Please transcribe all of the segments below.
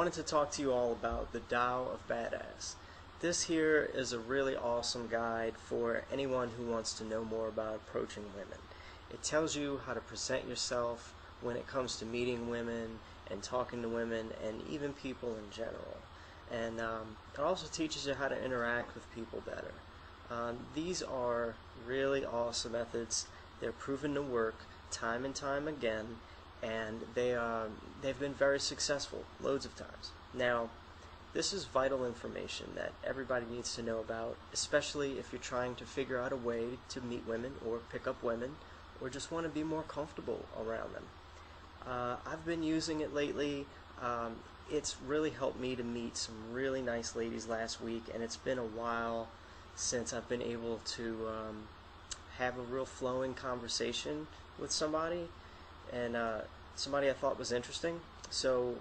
wanted to talk to you all about the TAO of Badass. This here is a really awesome guide for anyone who wants to know more about approaching women. It tells you how to present yourself when it comes to meeting women and talking to women and even people in general. And it also teaches you how to interact with people better. These are really awesome methods. They're proven to work time and time again, and they've been very successful loads of times. Now, this is vital information that everybody needs to know about, especially if you're trying to figure out a way to meet women or pick up women or just want to be more comfortable around them. I've been using it lately. It's really helped me to meet some really nice ladies last week, and it's been a while since I've been able to have a real flowing conversation with somebody, and somebody I thought was interesting. So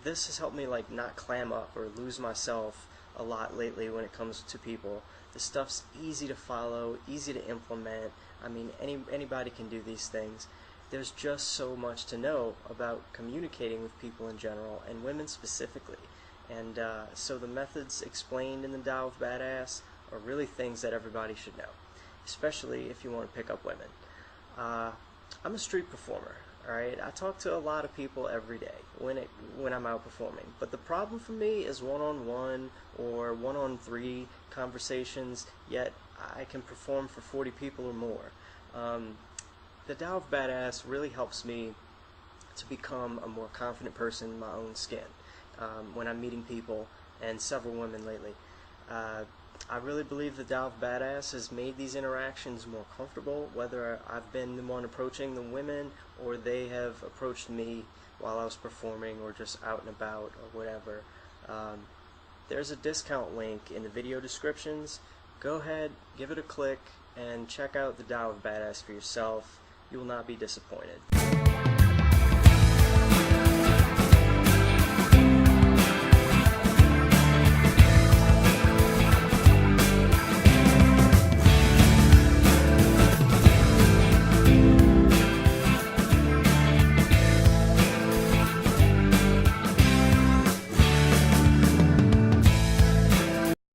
this has helped me like not clam up or lose myself a lot lately when it comes to people. The stuff's easy to follow, easy to implement. I mean, anybody can do these things. There's just so much to know about communicating with people in general, and women specifically. And so the methods explained in the TAO of Badass are really things that everybody should know, especially if you want to pick up women. I'm a street performer, alright? I talk to a lot of people every day when I'm out performing. But the problem for me is one-on-one or one-on-three conversations, yet I can perform for 40 people or more. The TAO of Badass really helps me to become a more confident person in my own skin when I'm meeting people, and several women lately. I really believe the TAO of Badass has made these interactions more comfortable, whether I've been the one approaching the women or they have approached me while I was performing or just out and about or whatever. There's a discount link in the video descriptions. Go ahead, give it a click, and check out the TAO of Badass for yourself. You will not be disappointed.